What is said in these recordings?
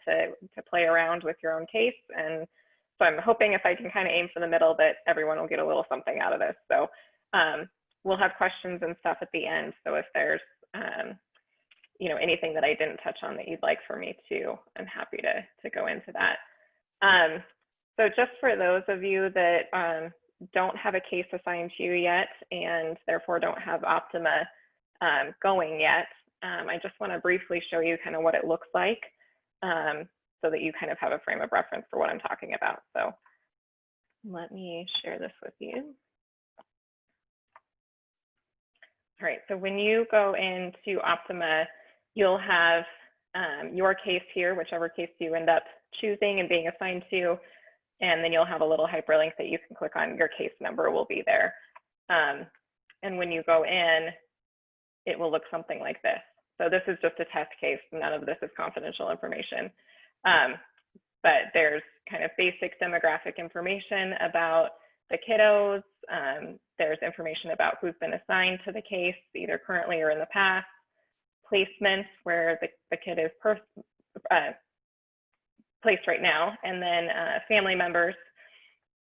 to play around with your own case. And so I'm hoping if I can kind of aim for the middle that everyone will get a little something out of this. So we'll have questions and stuff at the end. So if there's anything that I didn't touch on that you'd like for me to, I'm happy to go into that. So just for those of you that don't have a case assigned to you yet and therefore don't have Optima going yet, I just want to briefly show you kind of what it looks like so that you kind of have a frame of reference for what I'm talking about. So let me share this with you. All right, so when you go into Optima, you'll have your case here, whichever case you end up choosing and being assigned to, and then you'll have a little hyperlink that you can click on. Your case number will be there. And when you go in, it will look something like this. So this is just a test case. None of this is confidential information. But there's kind of basic demographic information about the kiddos. There's information about who's been assigned to the case, either currently or in the past, placements where the kid is placed right now, and then family members.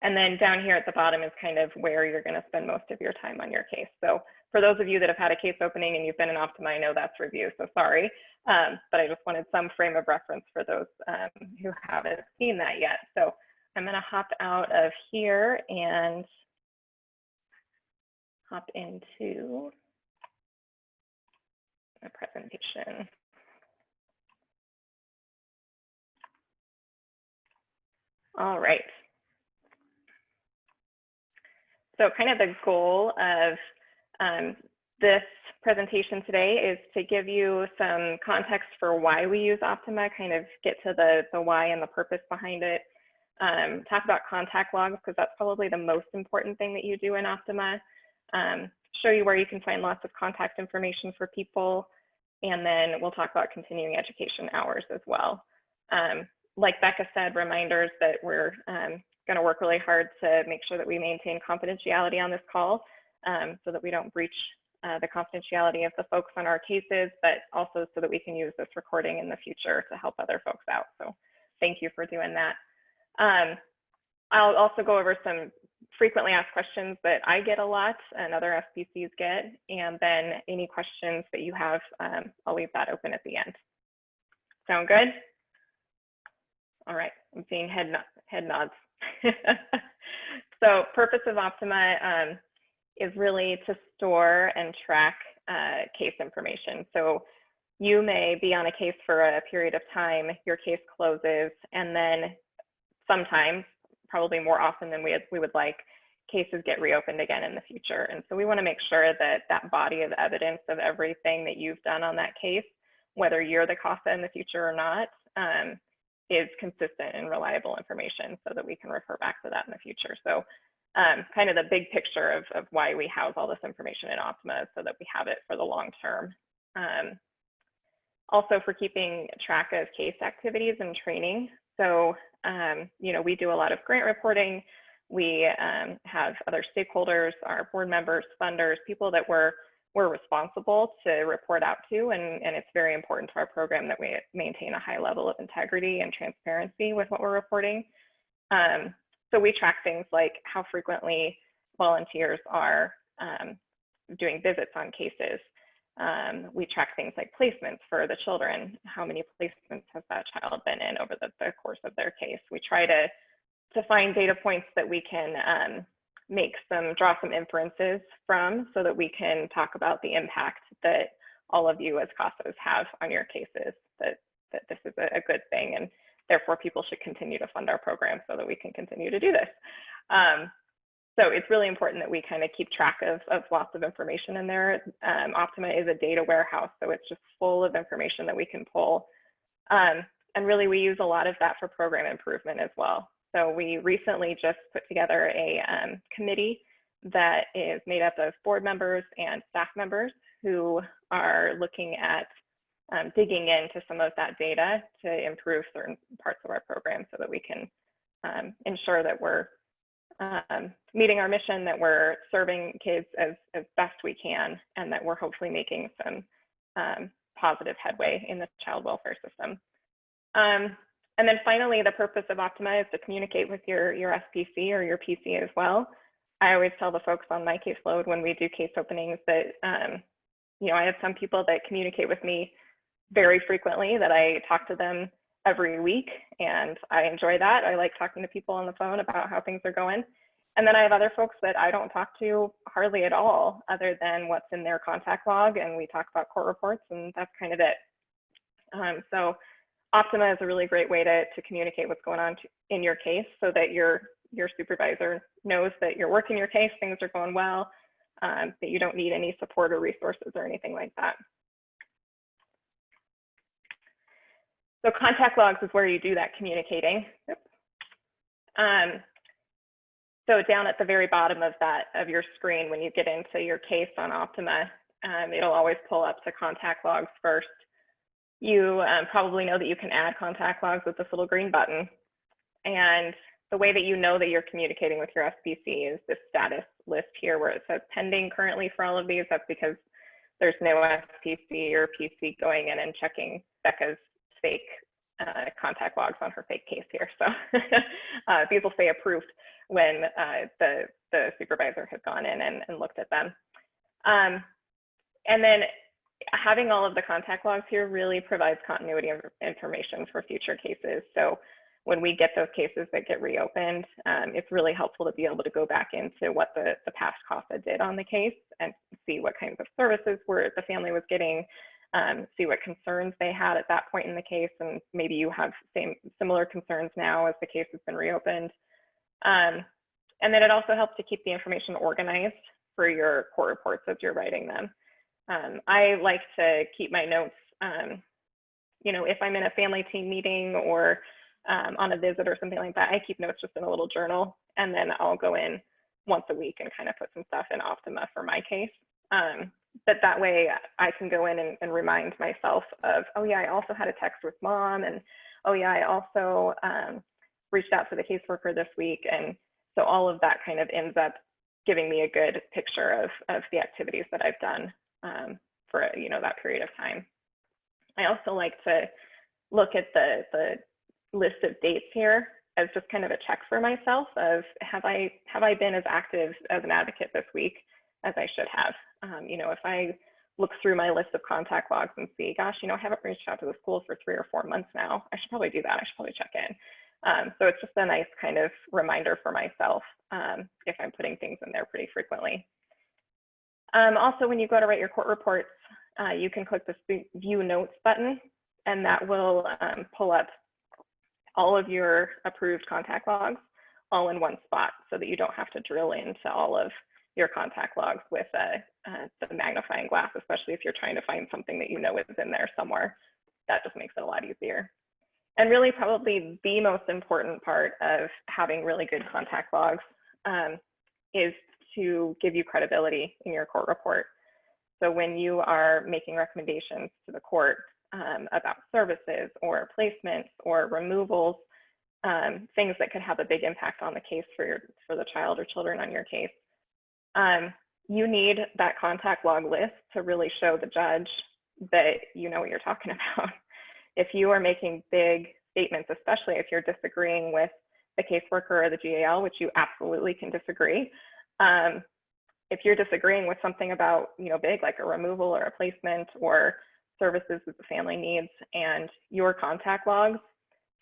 And then down here at the bottom is kind of where you're going to spend most of your time on your case. So for those of you that have had a case opening and you've been in Optima, I know that's review, so sorry. But I just wanted some frame of reference for those who haven't seen that yet. So I'm going to hop out of here and hop into a presentation. All right. So kind of the goal of this presentation today is to give you some context for why we use Optima, kind of get to the why and the purpose behind it. Talk about contact logs, because that's probably the most important thing that you do in Optima. Show you where you can find lots of contact information for people. And then we'll talk about continuing education hours as well. Like Becca said, reminders that we're going to work really hard to make sure that we maintain confidentiality on this call so that we don't breach the confidentiality of the folks on our cases, but also so that we can use this recording in the future to help other folks out. So thank you for doing that. I'll also go over some frequently asked questions that I get a lot and other SPCs get, and then any questions that you have, I'll leave that open at the end. Sound good? All right, I'm seeing head nods. So purpose of Optima is really to store and track case information. So you may be on a case for a period of time, your case closes, and then sometimes, probably more often than we would like, cases get reopened again in the future. And so we want to make sure that that body of evidence of everything that you've done on that case, whether you're the CASA in the future or not, is consistent and reliable information so that we can refer back to that in the future. So kind of the big picture of why we house all this information in Optima is so that we have it for the long term. Also for keeping track of case activities and training. So, we do a lot of grant reporting. We have other stakeholders, our board members, funders, people that we're responsible to report out to, and it's very important to our program that we maintain a high level of integrity and transparency with what we're reporting. So we track things like how frequently volunteers are doing visits on cases. We track things like placements for the children. How many placements has that child been in over the course of their case? We try to find data points that we can draw some inferences from so that we can talk about the impact that all of you as CASAs have on your cases, that this is a good thing, and therefore people should continue to fund our program so that we can continue to do this. So it's really important that we kind of keep track of lots of information in there. Optima is a data warehouse, so it's just full of information that we can pull. And really we use a lot of that for program improvement as well. So we recently just put together a committee that is made up of board members and staff members who are looking at digging into some of that data to improve certain parts of our program so that we can ensure that we're meeting our mission, that we're serving kids as best we can, and that we're hopefully making some positive headway in the child welfare system. And then finally, the purpose of Optima is to communicate with your SPC or your PC as well. I always tell the folks on my caseload when we do case openings that, I have some people that communicate with me very frequently, that I talk to them every week, and I enjoy that. I like talking to people on the phone about how things are going. And then I have other folks that I don't talk to hardly at all, other than what's in their contact log, and we talk about court reports, and that's kind of it. So Optima is a really great way to communicate what's going on in your case, so that your supervisor knows that you're working your case, things are going well, that you don't need any support or resources or anything like that. So contact logs is where you do that communicating. So down at the very bottom of your screen, when you get into your case on Optima, it'll always pull up to contact logs first. You probably know that you can add contact logs with this little green button. And the way that you know that you're communicating with your SPC is this status list here where it says pending currently for all of these. That's because there's no SPC or PC going in and checking Becca's fake contact logs on her fake case here. So these will say approved when the supervisor has gone in and looked at them. And then having all of the contact logs here really provides continuity of information for future cases. So when we get those cases that get reopened, it's really helpful to be able to go back into what the past CASA did on the case and see what kinds of services the family was getting, see what concerns they had at that point in the case, and maybe you have similar concerns now as the case has been reopened. And then it also helps to keep the information organized for your court reports as you're writing them. I like to keep my notes, if I'm in a family team meeting or on a visit or something like that, I keep notes just in a little journal, and then I'll go in once a week and kind of put some stuff in Optima for my case. But that way I can go in and remind myself of, oh yeah, I also had a text with mom, and oh yeah, I also reached out to the caseworker this week. And so all of that kind of ends up giving me a good picture of the activities that I've done for that period of time. I also like to look at the list of dates here as just kind of a check for myself of have I been as active as an advocate this week as I should have. If I look through my list of contact logs and see, gosh, I haven't reached out to the school for 3 or 4 months now, I should probably do that. I should probably check in. So it's just a nice kind of reminder for myself if I'm putting things in there pretty frequently. Also, when you go to write your court reports, you can click the View Notes button, and that will pull up all of your approved contact logs all in one spot, so that you don't have to drill into all of your contact logs with the magnifying glass, especially if you're trying to find something that is in there somewhere. That just makes it a lot easier. And really probably the most important part of having really good contact logs is to give you credibility in your court report. So when you are making recommendations to the court about services or placements or removals, things that could have a big impact on the case for the child or children on your case, you need that contact log list to really show the judge that you know what you're talking about. If you are making big statements, especially if you're disagreeing with the caseworker or the GAL, which you absolutely can disagree, if you're disagreeing with something about, big, like a removal or a placement or services that the family needs, and your contact logs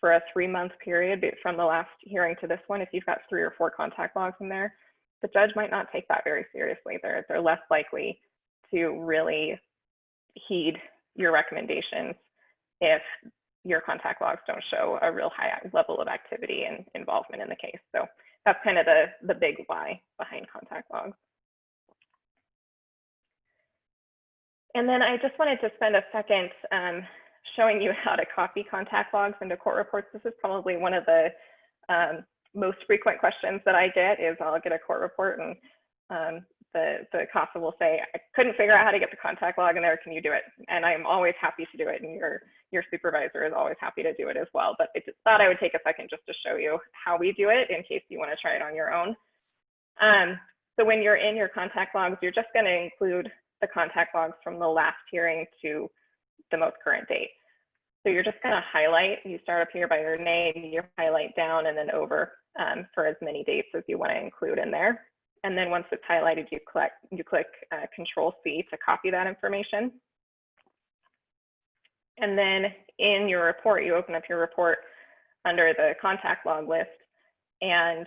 for a 3-month period from the last hearing to this one, if you've got 3 or 4 contact logs in there, the judge might not take that very seriously. They're less likely to really heed your recommendations if your contact logs don't show a real high level of activity and involvement in the case. So that's kind of the big why behind contact logs. And then I just wanted to spend a second showing you how to copy contact logs into court reports. This is probably one of the most frequent questions that I get is I'll get a court report and the CASA will say, I couldn't figure out how to get the contact log in there, can you do it? And I'm always happy to do it, and your supervisor is always happy to do it as well. But I just thought I would take a second just to show you how we do it in case you want to try it on your own. So when you're in your contact logs, you're just going to include the contact logs from the last hearing to the most current date. So you're just going to highlight. You start up here by your name, you highlight down and then over for as many dates as you want to include in there. And then once it's highlighted, you click Control-C to copy that information. And then in your report, you open up your report under the contact log list and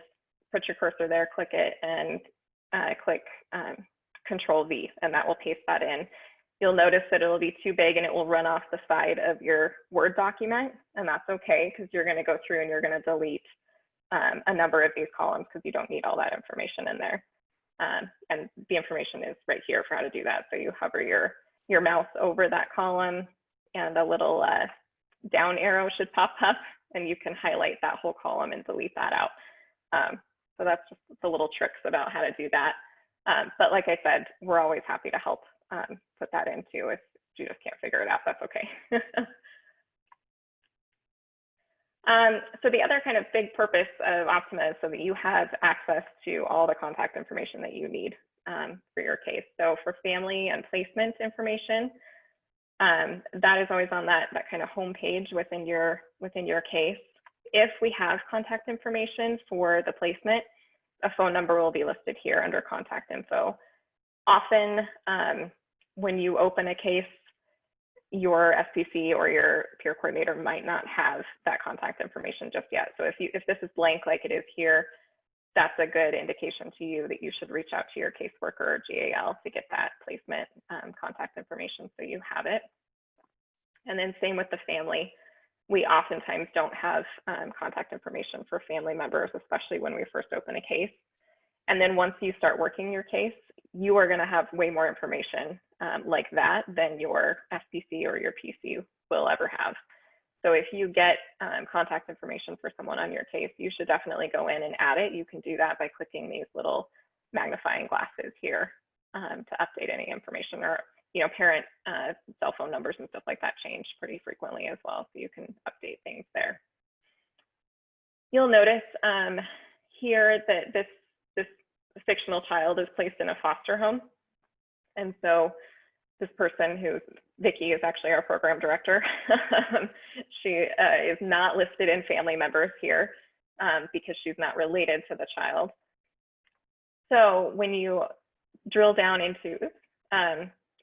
put your cursor there, click it, and click Control-V, and that will paste that in. You'll notice that it'll be too big and it will run off the side of your Word document, and that's okay because you're going to go through and you're going to delete a number of these columns because you don't need all that information in there. And the information is right here for how to do that. So you hover your mouse over that column and a little down arrow should pop up and you can highlight that whole column and delete that out. So that's just the little tricks about how to do that. But like I said, we're always happy to help put that in too. If you just can't figure it out, that's okay. So the other kind of big purpose of Optima is so that you have access to all the contact information that you need for your case. So for family and placement information, that is always on that kind of home page within your case. If we have contact information for the placement, a phone number will be listed here under contact info. Often when you open a case, your SPC or your peer coordinator might not have that contact information just yet. So if this is blank like it is here, that's a good indication to you that you should reach out to your caseworker or GAL to get that placement contact information so you have it. And then same with the family. We oftentimes don't have contact information for family members, especially when we first open a case. And then once you start working your case, you are going to have way more information like that than your SPC or your PC will ever have. So if you get contact information for someone on your case, you should definitely go in and add it. You can do that by clicking these little magnifying glasses here to update any information, or parent cell phone numbers and stuff like that change pretty frequently as well, so you can update things there. You'll notice here that this fictional child is placed in a foster home. And so this person, who's Vicky, is actually our program director. She is not listed in family members here because she's not related to the child. So when you drill down into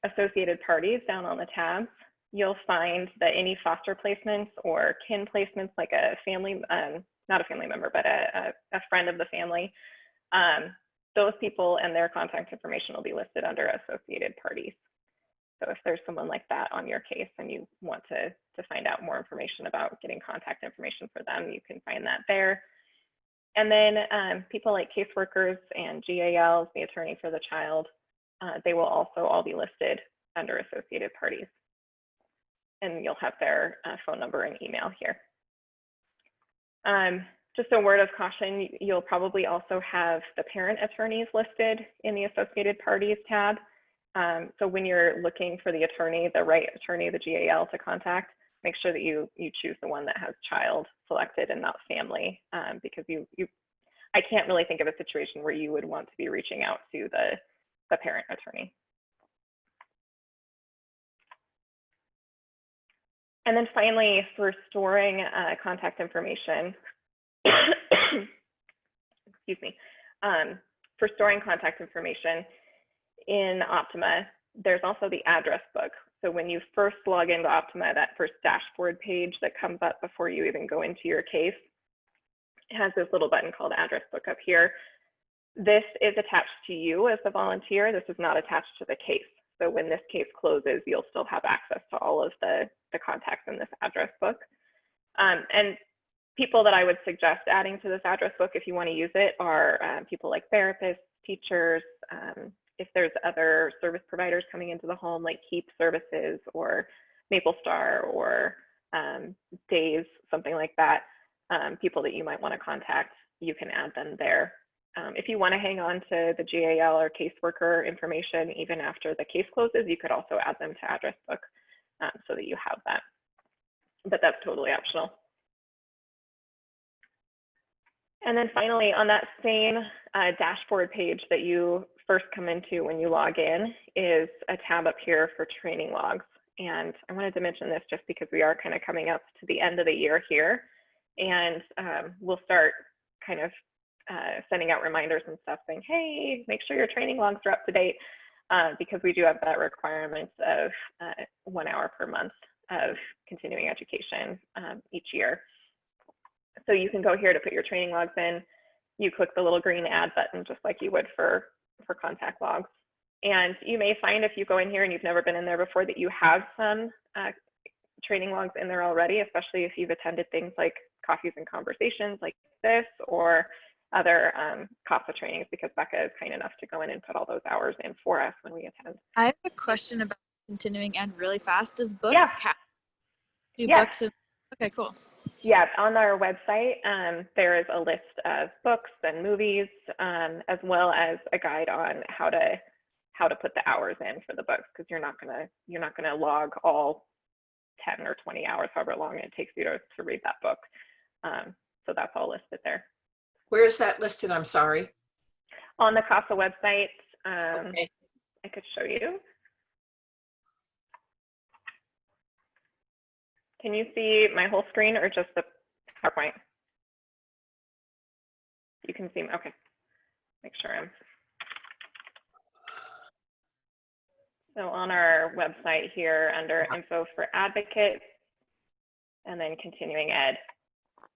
associated parties down on the tabs, you'll find that any foster placements or kin placements, like a family, not a family member, but a friend of the family, those people and their contact information will be listed under associated parties. So if there's someone like that on your case and you want to find out more information about getting contact information for them, you can find that there. And then people like caseworkers and GALs, the attorney for the child, they will also all be listed under associated parties. And you'll have their phone number and email here. Just a word of caution, you'll probably also have the parent attorneys listed in the associated parties tab. So when you're looking for the attorney, the right attorney, the GAL to contact, make sure that you choose the one that has child selected and not family, because I can't really think of a situation where you would want to be reaching out to the parent attorney. And then finally, for storing contact information, excuse me, for storing contact information in Optima, there's also the address book. So when you first log into Optima, that first dashboard page that comes up before you even go into your case, it has this little button called address book up here. This is attached to you as the volunteer. This is not attached to the case. So when this case closes, you'll still have access to all of the contacts in this address book. And people that I would suggest adding to this address book if you want to use it are people like therapists, teachers, if there's other service providers coming into the home like Keep Services or Maple Star or Days, something like that, people that you might want to contact, you can add them there. If you want to hang on to the GAL or caseworker information even after the case closes, you could also add them to address book so that you have that, but that's totally optional. And then finally, on that same dashboard page that you first come into when you log in is a tab up here for training logs. And I wanted to mention this just because we are kind of coming up to the end of the year here. And we'll start kind of sending out reminders and stuff saying, hey, make sure your training logs are up to date, because we do have that requirement of 1 hour per month of continuing education each year. So you can go here to put your training logs in. You click the little green add button, just like you would for contact logs. And you may find if you go in here and you've never been in there before that you have some training logs in there already, especially if you've attended things like Coffees and Conversations like this, or other CASA trainings, because Becca is kind enough to go in and put all those hours in for us when we attend. I have a question about continuing ed really fast. Does books count? Do books? Okay, cool. Yeah, on our website, there is a list of books and movies, as well as a guide on how to put the hours in for the books, because you're not gonna log all 10 or 20 hours, however long it takes you to read that book. So that's all listed there. Where is that listed? I'm sorry. On the CASA website, Okay. I could show you. Can you see my whole screen or just the PowerPoint? You can see, okay. Make sure I'm. So on our website here under info for advocates, and then continuing ed.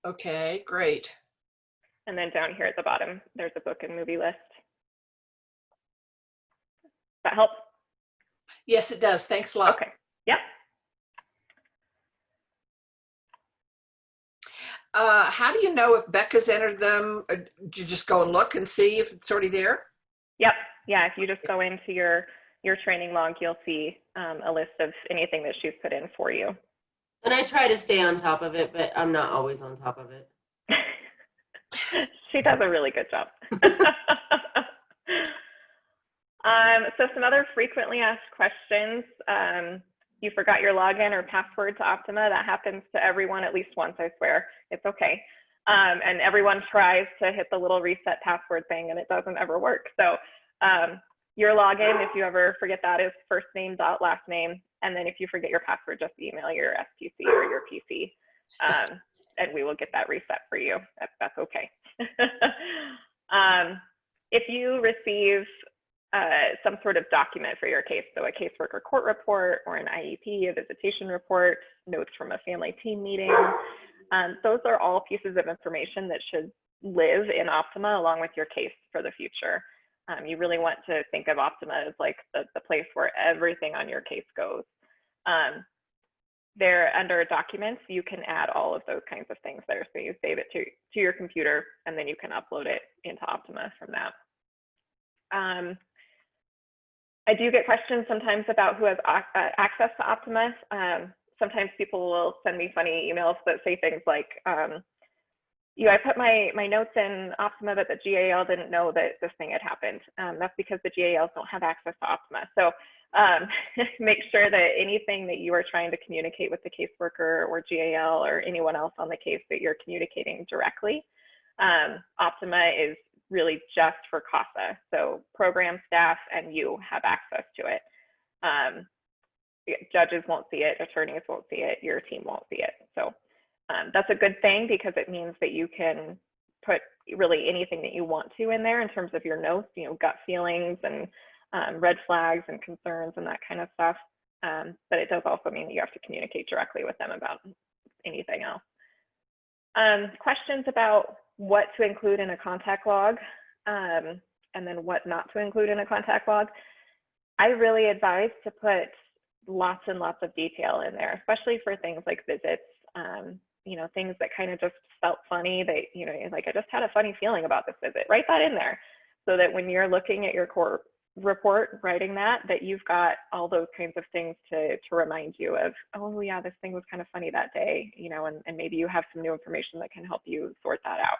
Okay, great. And then down here at the bottom, there's a book and movie list. That help? Yes, it does. Thanks a lot. Okay, yeah. How do you know if Becca's entered them? Do you just go and look and see if it's already there? Yep, yeah, if you just go into your training log, you'll see a list of anything that she's put in for you. And I try to stay on top of it, but I'm not always on top of it. She does a really good job. So some other frequently asked questions. You forgot your login or password to Optima. That happens to everyone at least once, I swear. It's okay. And everyone tries to hit the little reset password thing and it doesn't ever work. So your login, if you ever forget that, is first name dot last name. And then if you forget your password, just email your STC or your PC. And we will get that reset for you. That's okay. If you receive some sort of document for your case, so a caseworker court report or an IEP, a visitation report, notes from a family team meeting, those are all pieces of information that should live in Optima along with your case for the future. You really want to think of Optima as like the place where everything on your case goes. There under documents, you can add all of those kinds of things there. So you save it to your computer and then you can upload it into Optima from that. I do get questions sometimes about who has access to Optima. Sometimes people will send me funny emails that say things like, I put my notes in Optima, but the GAL didn't know that this thing had happened. That's because the GALs don't have access to Optima. So make sure that anything that you are trying to communicate with the caseworker or GAL or anyone else on the case that you're communicating directly. Optima is really just for CASA. So program staff and you have access to it. Judges won't see it, attorneys won't see it, your team won't see it. So that's a good thing because it means that you can put really anything that you want to in there in terms of your notes, gut feelings and red flags and concerns and that kind of stuff. But it does also mean that you have to communicate directly with them about anything else. Questions about what to include in a contact log and then what not to include in a contact log. I really advise to put lots and lots of detail in there, especially for things like visits, things that kind of just felt funny that, like I just had a funny feeling about this visit. Write that in there so that when you're looking at your court report, writing that you've got all those kinds of things to remind you of, oh yeah, this thing was kind of funny that day, and maybe you have some new information that can help you sort that out.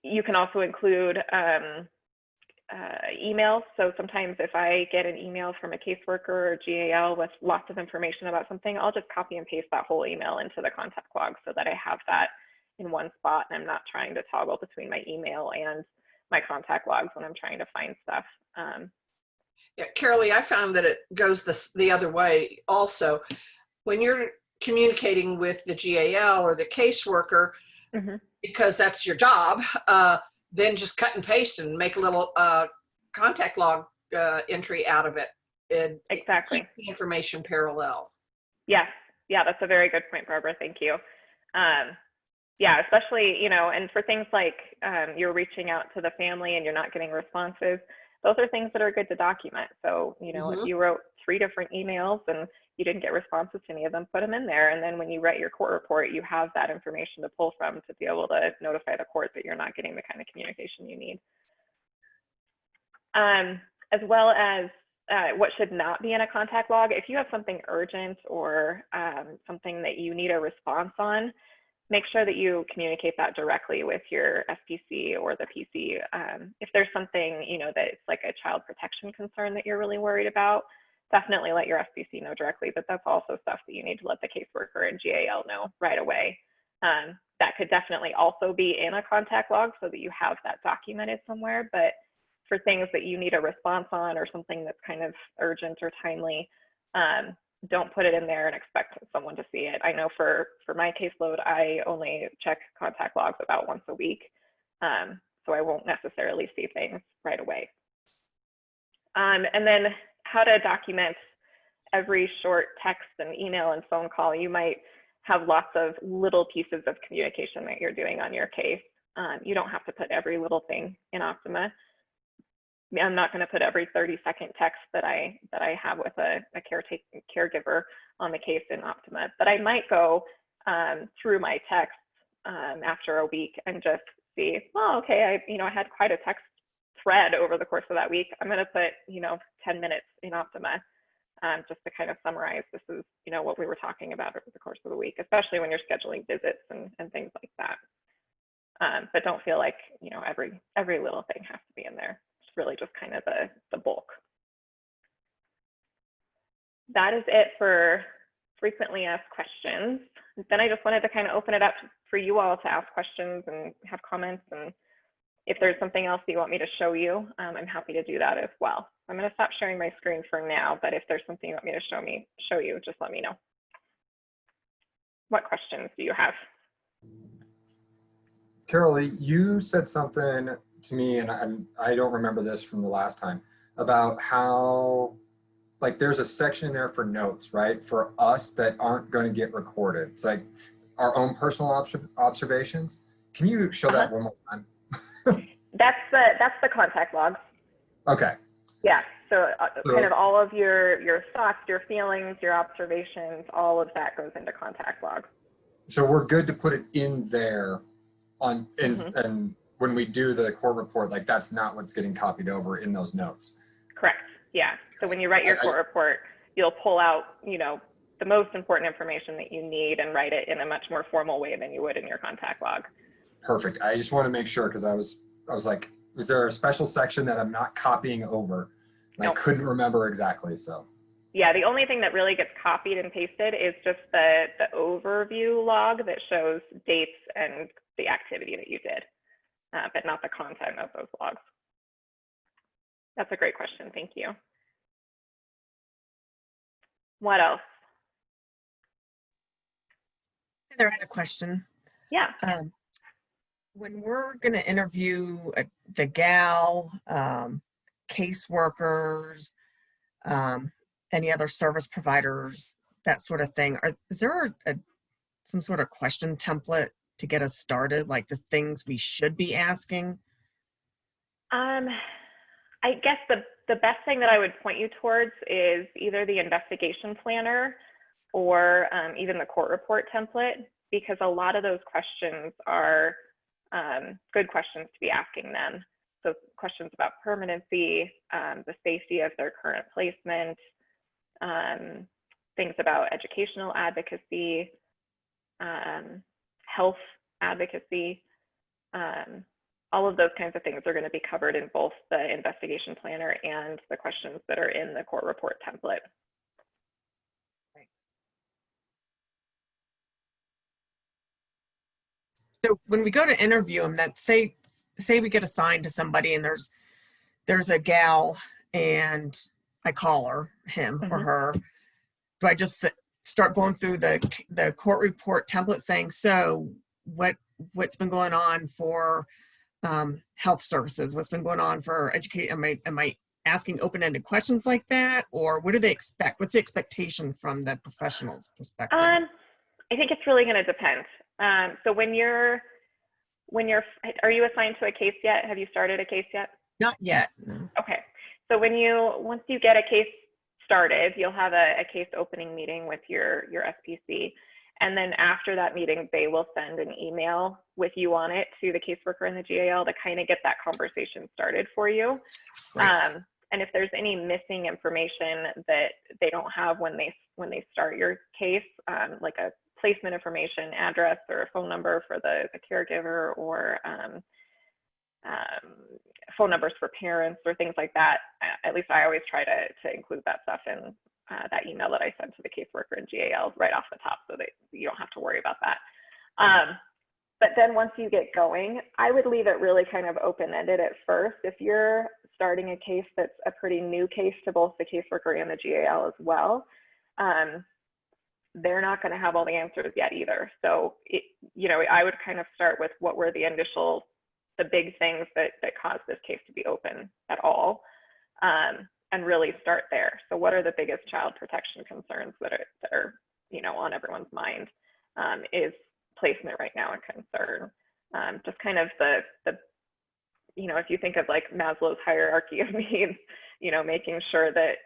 You can also include emails. So sometimes if I get an email from a caseworker or GAL with lots of information about something, I'll just copy and paste that whole email into the contact log so that I have that in one spot and I'm not trying to toggle between my email and my contact logs when I'm trying to find stuff. Yeah, Carolee, I found that it goes the other way also. When you're communicating with the GAL or the caseworker, because that's your job, then just cut and paste and make a little contact log entry out of it. And Exactly. keep the information parallel. Yes. Yeah, that's a very good point, Barbara. Thank you. Yeah, especially, you know, and for things like you're reaching out to the family and you're not getting responses, those are things that are good to document. So, you know, if you wrote 3 different emails and you didn't get responses to any of them, put them in there. And then when you write your court report, you have that information to pull from to be able to notify the court that you're not getting the kind of communication you need. As well as what should not be in a contact log. If you have something urgent or something that you need a response on, make sure that you communicate that directly with your SPC or the PC. If there's something, you know, that it's like a child protection concern that you're really worried about, definitely let your SPC know directly, but that's also stuff that you need to let the caseworker and GAL know right away. That could definitely also be in a contact log so that you have that documented somewhere, but for things that you need a response on or something that's kind of urgent or timely, don't put it in there and expect someone to see it. I know for my caseload, I only check contact logs about once a week, so I won't necessarily see things right away. And then how to document every short text and email and phone call. You might have lots of little pieces of communication that you're doing on your case. You don't have to put every little thing in Optima. I'm not going to put every 30-second text that I have with a caregiver on the case in Optima, but I might go through my texts after a week and just see, well, okay, I had quite a text thread over the course of that week. I'm going to put 10 minutes in Optima just to kind of summarize. This is what we were talking about over the course of the week, especially when you're scheduling visits and things like that. But don't feel like every little thing has to be in there. Really just kind of the bulk. That is it for frequently asked questions. Then I just wanted to kind of open it up for you all to ask questions and have comments. And if there's something else that you want me to show you, I'm happy to do that as well. I'm going to stop sharing my screen for now, but if there's something you want me to show you, just let me know. What questions do you have? Carolee, you said something to me, and I don't remember this from the last time, about how like there's a section there for notes, right? For us that aren't going to get recorded. It's like our own personal observations. Can you show that one more time? That's the contact log. Okay. Yeah. So kind of all of your thoughts, your feelings, your observations, all of that goes into contact log. So we're good to put it in there on and when we do the court report, like that's not what's getting copied over in those notes. Correct. Yeah. So when you write your court report, you'll pull out, the most important information that you need and write it in a much more formal way than you would in your contact log. Perfect. I just want to make sure because I was like, is there a special section that I'm not copying over? And Nope. I couldn't remember exactly. So. Yeah, the only thing that really gets copied and pasted is just the overview log that shows dates and the activity that you did, but not the content of those logs. That's a great question. Thank you. What else? Heather, I had a question. Yeah. When we're going to interview the GAL, caseworkers, any other service providers, that sort of thing, is there some sort of question template to get us started, like the things we should be asking? I guess the best thing that I would point you towards is either the investigation planner or even the court report template, because a lot of those questions are good questions to be asking them. So questions about permanency, the safety of their current placement, things about educational advocacy, health advocacy, all of those kinds of things are going to be covered in both the investigation planner and the questions that are in the court report template. Thanks. So when we go to interview them, that say we get assigned to somebody and there's a gal and I call him or her, do I just start going through the court report template saying, so what's been going on for health services? What's been going on for education? Am I asking open-ended questions like that, or what do they expect? What's the expectation from the professional's perspective? I think it's really going to depend. So are you assigned to a case yet? Have you started a case yet? Not yet. No. Okay. So once you get a case started, you'll have a case opening meeting with your SPC. And then after that meeting, they will send an email with you on it to the caseworker and the GAL to kind of get that conversation started for you. And if there's any missing information that they don't have when they start your case, like a placement information, address, or a phone number for the caregiver, or phone numbers for parents or things like that, at least I always try to include that stuff in that email that I send to the caseworker and GAL right off the top, so that you don't have to worry about that. But then once you get going, I would leave it really kind of open-ended at first. If you're starting a case that's a pretty new case to both the caseworker and the GAL as well, they're not going to have all the answers yet either. So, I would kind of start with what were the big things that caused this case to be open at all, and really start there. So what are the biggest child protection concerns that are on everyone's mind? Is placement right now a concern? Just kind of the if you think of like Maslow's hierarchy of needs, making sure that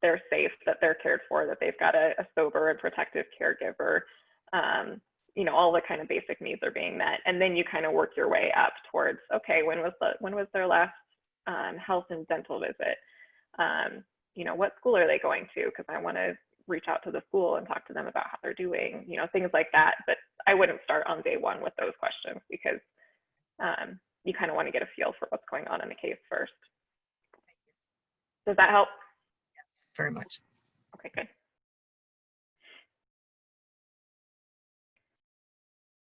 they're safe, that they're cared for, that they've got a sober and protective caregiver, all the kind of basic needs are being met. And then you kind of work your way up towards, okay, when was their last health and dental visit? What school are they going to? Because I want to reach out to the school and talk to them about how they're doing, things like that. But I wouldn't start on day one with those questions, because you kind of want to get a feel for what's going on in the case first. Does that help? Yes, very much. Okay, good.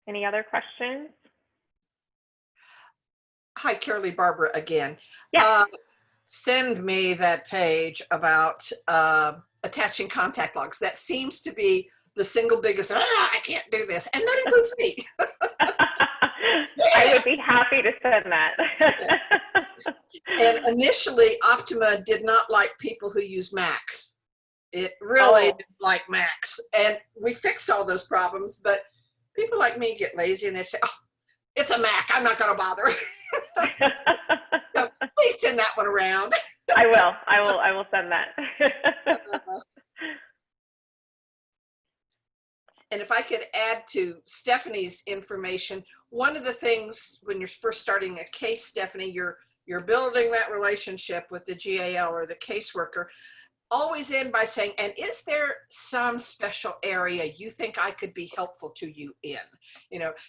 Any other questions? Hi, Carolee, Barbara again. Yeah. Send me that page about attaching contact logs. That seems to be the single biggest, I can't do this. And that includes me. I would be happy to send that. And initially, Optima did not like people who use Macs. It really didn't like Macs. And we fixed all those problems, but people like me get lazy and they say, oh, it's a Mac, I'm not going to bother. So please send that one around. I will send that. And if I could add to Stephanie's information, one of the things when you're first starting a case, Stephanie, you're building that relationship with the GAL or the caseworker. Always end by saying, and is there some special area you think I could be helpful to you in?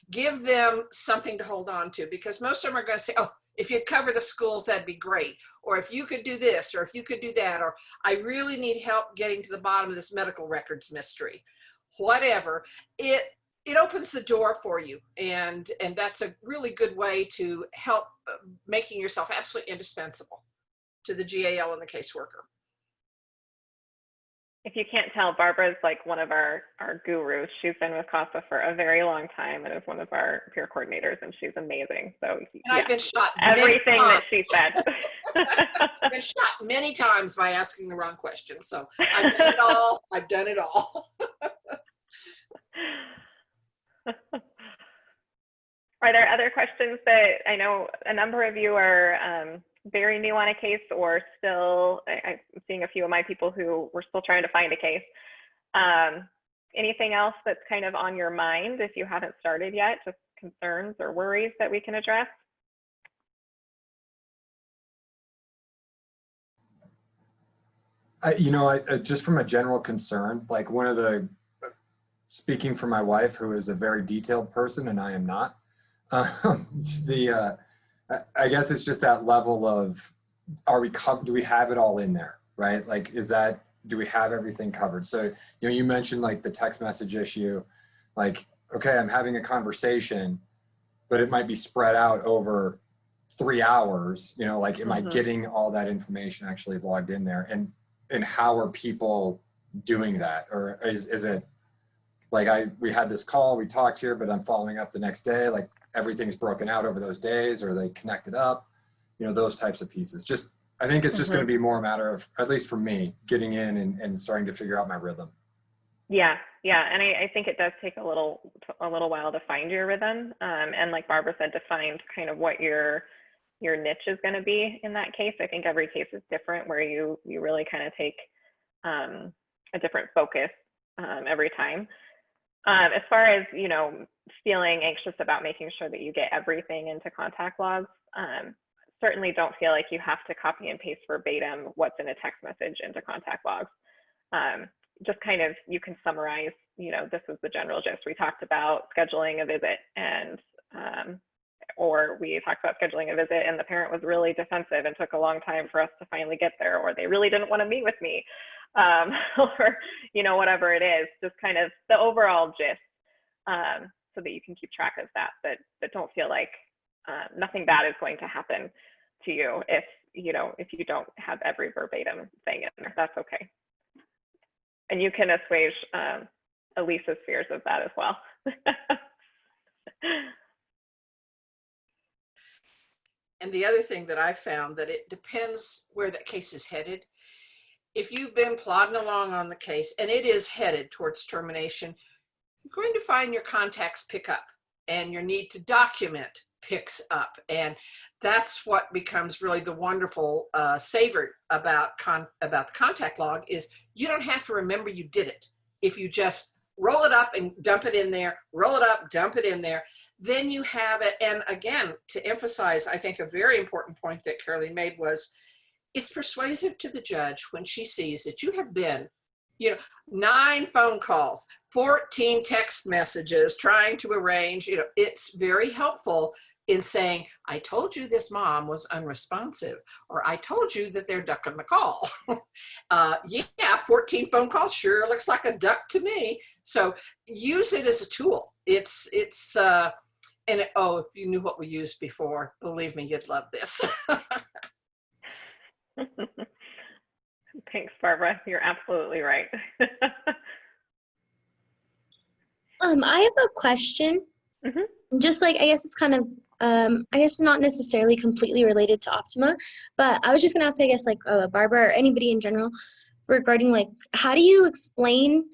Give them something to hold on to, because most of them are going to say, oh, if you'd cover the schools, that'd be great. Or if you could do this, or if you could do that, or I really need help getting to the bottom of this medical records mystery. Whatever, it opens the door for you. And that's a really good way to help making yourself absolutely indispensable to the GAL and the caseworker. If you can't tell, Barbara's like one of our gurus. She's been with CASA for a very long time and is one of our peer coordinators, and she's amazing. So I've been shot everything that she said. I've been shot many times by asking the wrong question. So I've done it all. I've done it all. Are there other questions that I know a number of you are very new on a case, or still, I'm seeing a few of my people who were still trying to find a case. Anything else that's kind of on your mind if you haven't started yet, just concerns or worries that we can address? I just from a general concern, like speaking for my wife, who is a very detailed person and I am not, I guess it's just that level of, do we have it all in there, right? Like, do we have everything covered? So, you mentioned like the text message issue, like, okay, I'm having a conversation, but it might be spread out over 3 hours, you know, like, am I Mhm. getting all that information actually logged in there? And how are people doing that? Or is it like, we had this call, we talked here, but I'm following up the next day, like everything's broken out over those days, or they connected up, you know, those types of pieces. Just, I think it's just going to be more a matter of, at least for me, getting in and starting to figure out my rhythm. Yeah, yeah, and I think it does take a little while to find your rhythm, and like Barbara said, to find kind of what your niche is going to be in that case. I think every case is different, where you really kind of take a different focus every time. As far as, you know, feeling anxious about making sure that you get everything into contact logs, certainly don't feel like you have to copy and paste verbatim what's in a text message into contact logs. Just kind of, you can summarize, you know, this was the general gist. We talked about scheduling a visit, and or we talked about scheduling a visit and the parent was really defensive and took a long time for us to finally get there, or they really didn't want to meet with me, or, you know, whatever it is, just kind of the overall gist, so that you can keep track of that, but don't feel like nothing bad is going to happen to you if, you know, if you don't have every verbatim thing in there. That's okay. And you can assuage Elisa's fears of that as well. And the other thing that I found, that it depends where that case is headed. If you've been plodding along on the case and it is headed towards termination, you're going to find your contacts pick up and your need to document picks up. And that's what becomes really the wonderful savor about the contact log, is you don't have to remember you did it. If you just roll it up and dump it in there, roll it up, dump it in there, then you have it. And again, to emphasize, I think a very important point that Caroline made was, it's persuasive to the judge when she sees that you have been, you know, 9 phone calls, 14 text messages trying to arrange, you know, it's very helpful in saying, I told you this mom was unresponsive, or I told you that they're ducking the call. Yeah, 14 phone calls sure looks like a duck to me. So use it as a tool. Oh, if you knew what we used before, believe me, you'd love this. Thanks, Barbara. You're absolutely right. I have a question. Mm-hmm. Just like, I guess it's kind of, I guess not necessarily completely related to Optima, but I was just gonna ask, I guess, like Barbara or anybody in general, regarding like, how do you explain,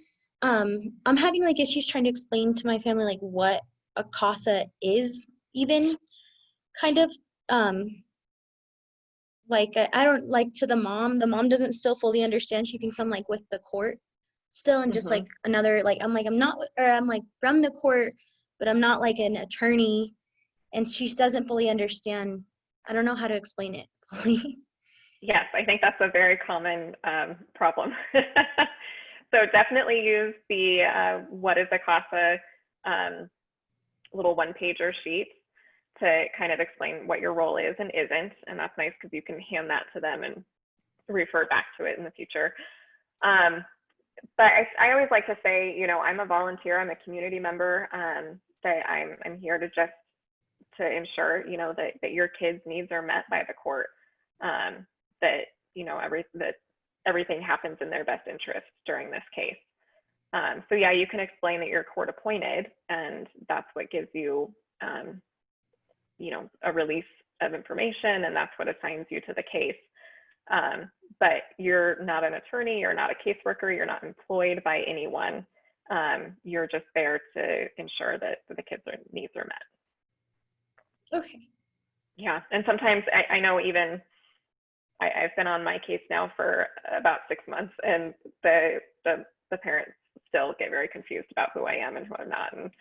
I'm having like issues trying to explain to my family like what a CASA is, even kind of, like I don't, like, to the mom doesn't still fully understand. She thinks I'm like with the court still, and just like another, like, I'm like, I'm not, or I'm like from the court, but I'm not like an attorney, and she doesn't fully understand. I don't know how to explain it fully. Yes, I think that's a very common problem. So definitely use the what is a CASA little one-pager sheet to kind of explain what your role is and isn't. And that's nice because you can hand that to them and refer back to it in the future. But I always like to say, you know, I'm a volunteer, I'm a community member, that I'm here to just to ensure, you know, that your kids' needs are met by the court, that, you know, that everything happens in their best interest during this case. So yeah, you can explain that you're court appointed, and that's what gives you, you know, a release of information, and that's what assigns you to the case. But you're not an attorney, you're not a caseworker, you're not employed by anyone. You're just there to ensure that the kids' needs are met. Okay. Yeah, and sometimes I know even I've been on my case now for about 6 months, and the parents still get very confused about who I am and who I'm not, and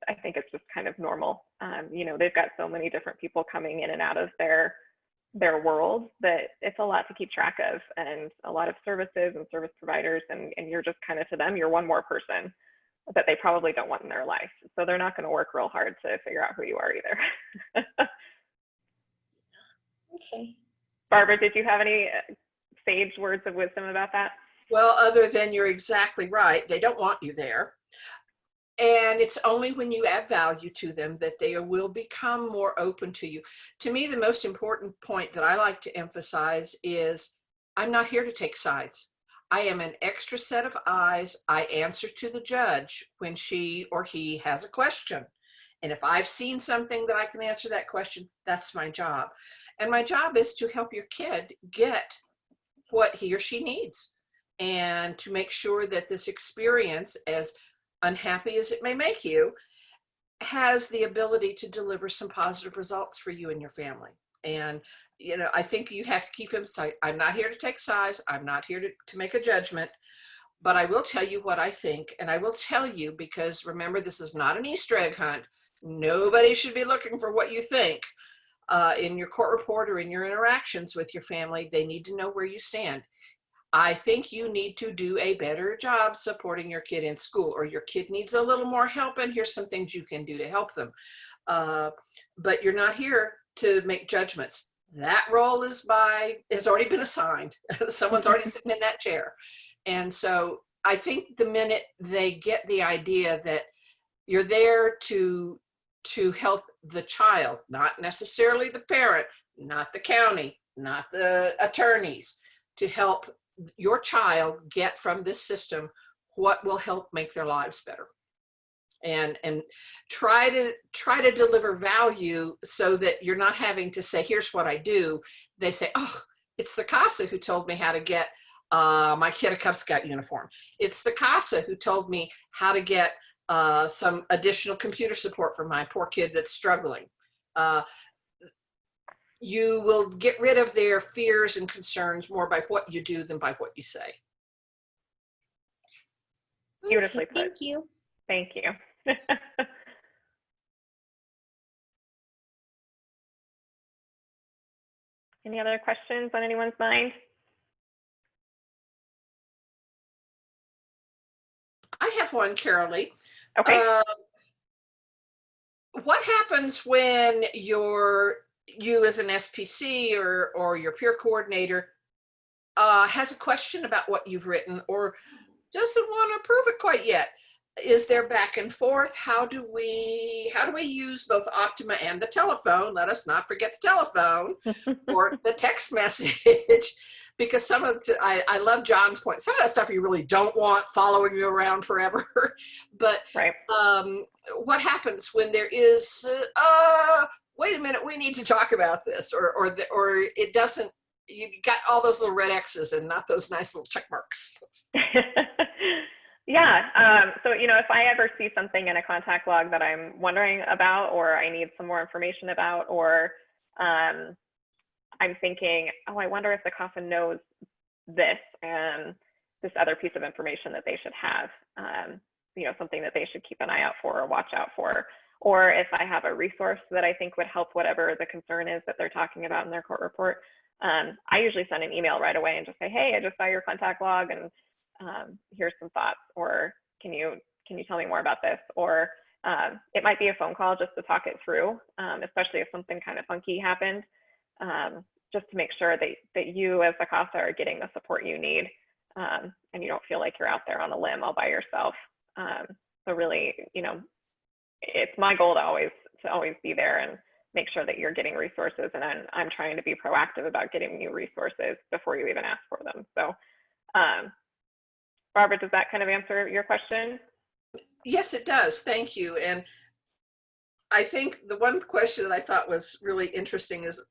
I think it's just kind of normal. You know, they've got so many different people coming in and out of their world that it's a lot to keep track of, and a lot of services and service providers, and you're just kind of, to them, you're one more person that they probably don't want in their life. So they're not going to work real hard to figure out who you are either. Okay. Barbara, did you have any sage words of wisdom about that? Well, other than you're exactly right, they don't want you there. And it's only when you add value to them that they will become more open to you. To me, the most important point that I like to emphasize is I'm not here to take sides. I am an extra set of eyes. I answer to the judge when she or he has a question. And if I've seen something that I can answer that question, that's my job. And my job is to help your kid get what he or she needs and to make sure that this experience, as unhappy as it may make you, has the ability to deliver some positive results for you and your family. And, you know, I think you have to keep him sight. I'm not here to take sides. I'm not here to make a judgment, but I will tell you what I think. And I will tell you, because remember, this is not an Easter egg hunt. Nobody should be looking for what you think in your court report or in your interactions with your family. They need to know where you stand. I think you need to do a better job supporting your kid in school, or your kid needs a little more help, and here's some things you can do to help them. But you're not here to make judgments. That role has already been assigned. Someone's already sitting in that chair. And so I think the minute they get the idea that you're there to help the child, not necessarily the parent, not the county, not the attorneys, to help your child get from this system what will help make their lives better, and try to deliver value so that you're not having to say, here's what I do. They say, oh, it's the CASA who told me how to get my kid a Cub Scout uniform. It's the CASA who told me how to get some additional computer support for my poor kid that's struggling. You will get rid of their fears and concerns more by what you do than by what you say. Beautifully put. Thank you. Thank you. Any other questions on anyone's mind? I have one, Carolee. Okay. What happens when you as an SPC or your peer coordinator has a question about what you've written or doesn't want to approve it quite yet? Is there back and forth? How do we use both Optima and the telephone? Let us not forget the telephone or the text message, because some of I love John's point. Some of that stuff you really don't want following you around forever. But right. What happens when there is wait a minute, we need to talk about this, or it doesn't? You got all those little red X's and not those nice little check marks. Yeah. So, you know, if I ever see something in a contact log that I'm wondering about, or I need some more information about, or I'm thinking, oh, I wonder if the CASA knows this and this other piece of information that they should have, you know, something that they should keep an eye out for or watch out for. Or if I have a resource that I think would help whatever the concern is that they're talking about in their court report, I usually send an email right away and just say, hey, I just saw your contact log and here's some thoughts, or can you tell me more about this? Or it might be a phone call just to talk it through, especially if something kind of funky happened, just to make sure that you as the CASA are getting the support you need, and you don't feel like you're out there on a limb all by yourself. So really, you know, it's my goal to always be there and make sure that you're getting resources, and I'm trying to be proactive about getting you resources before you even ask for them. So Barbara, does that kind of answer your question? Yes, it does. Thank you. And I think the one question that I thought was really interesting is,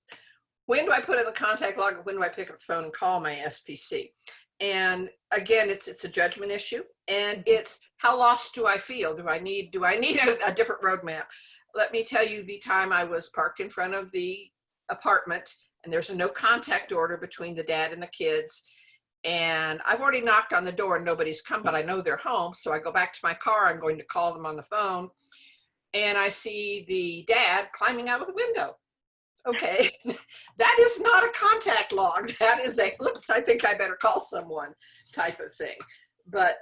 when do I put in the contact log, and when do I pick up the phone and call my SPC? And again, it's a judgment issue, and it's how lost do I feel? Do I need a different roadmap? Let me tell you, the time I was parked in front of the apartment and there's a no contact order between the dad and the kids, and I've already knocked on the door and nobody's come, but I know they're home. So I go back to my car, I'm going to call them on the phone, and I see the dad climbing out of the window. Okay, that is not a contact log. That is a, oops, I think I better call someone type of thing. But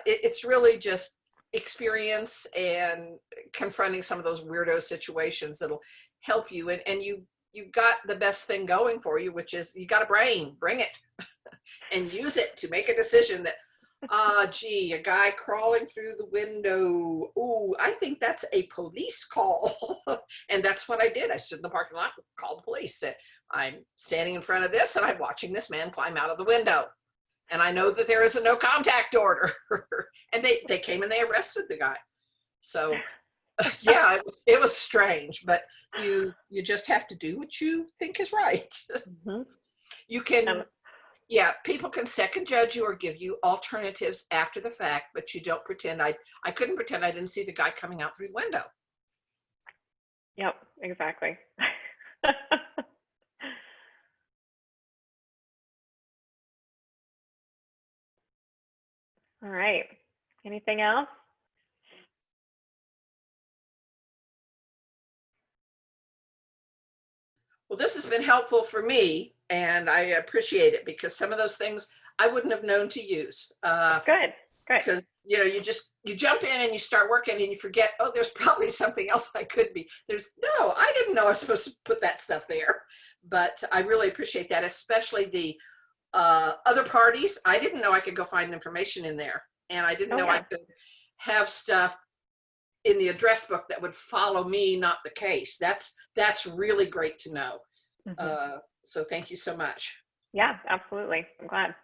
it's really just experience and confronting some of those weirdo situations that'll help you. And you've got the best thing going for you, which is you got a brain, bring it and use it to make a decision that, Gee, a guy crawling through the window. Ooh, I think that's a police call. And that's what I did. I stood in the parking lot, called the police. I'm standing in front of this and I'm watching this man climb out of the window. And I know that there is a no contact order. And they came and they arrested the guy. So yeah, it was strange, but you just have to do what you think is right. Mhm. You can, yeah, people can second judge you or give you alternatives after the fact, but you don't pretend. I couldn't pretend I didn't see the guy coming out through the window. Yep, exactly. All right. Anything else? Well, this has been helpful for me, and I appreciate it because some of those things I wouldn't have known to use. Good, good. Because you jump in and you start working and you forget, oh, there's probably something else I could be. No, I didn't know I was supposed to put that stuff there. But I really appreciate that, especially the other parties. I didn't know I could go find information in there, and I didn't know I could have stuff in the address book that would follow me, not the case. That's really great to know. So thank you so much. Yeah, absolutely. I'm glad.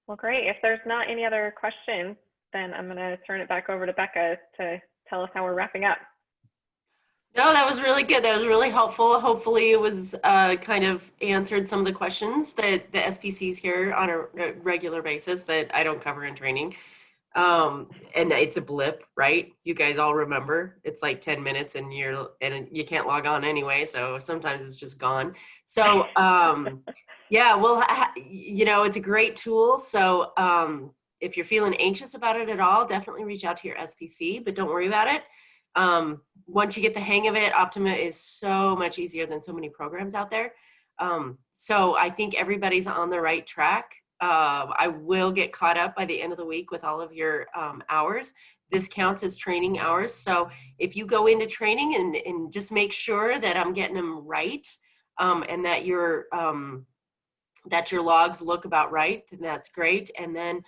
Well, great. If there's not any other questions, then I'm going to turn it back over to Becca to tell us how we're wrapping up. No, that was really good. That was really helpful. Hopefully it was kind of answered some of the questions that the SPCs hear on a regular basis that I don't cover in training. And it's a blip, right? You guys all remember it's like 10 minutes and you can't log on anyway. So sometimes it's just gone. So, yeah, well, it's a great tool. So, if you're feeling anxious about it at all, definitely reach out to your SPC, but don't worry about it. Once you get the hang of it, Optima is so much easier than so many programs out there. So I think everybody's on the right track. I will get caught up by the end of the week with all of your hours. This counts as training hours. So if you go into training and just make sure that I'm getting them right, and that your logs look about right, then that's great. And then,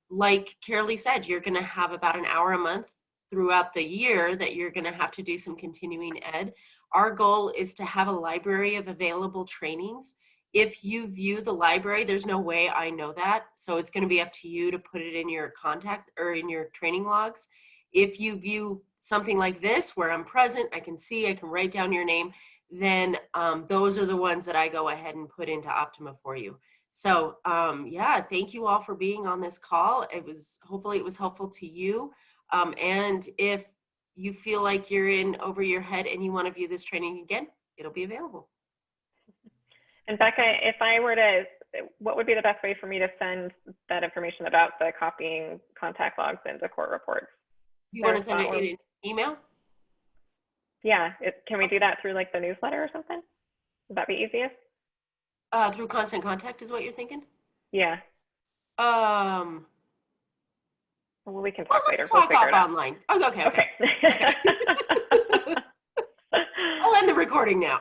like Carolee said, you're going to have about an hour a month throughout the year that you're going to have to do some continuing ed. Our goal is to have a library of available trainings. If you view the library, there's no way I know that. So it's going to be up to you to put it in your contact or in your training logs. If you view something like this, where I'm present, I can see, I can write down your name, then those are the ones that I go ahead and put into Optima for you. So yeah, thank you all for being on this call. Hopefully it was helpful to you. And if you feel like you're in over your head and you want to view this training again, it'll be available. And Becca, if I were to, what would be the best way for me to send that information about the copying contact logs into court reports? You want to send it in an email? Yeah, can we do that through like the newsletter or something? Would that be easiest? Through Constant Contact is what you're thinking? Yeah. Well, we can talk later. Let's talk online. Oh, okay. I'll end the recording now.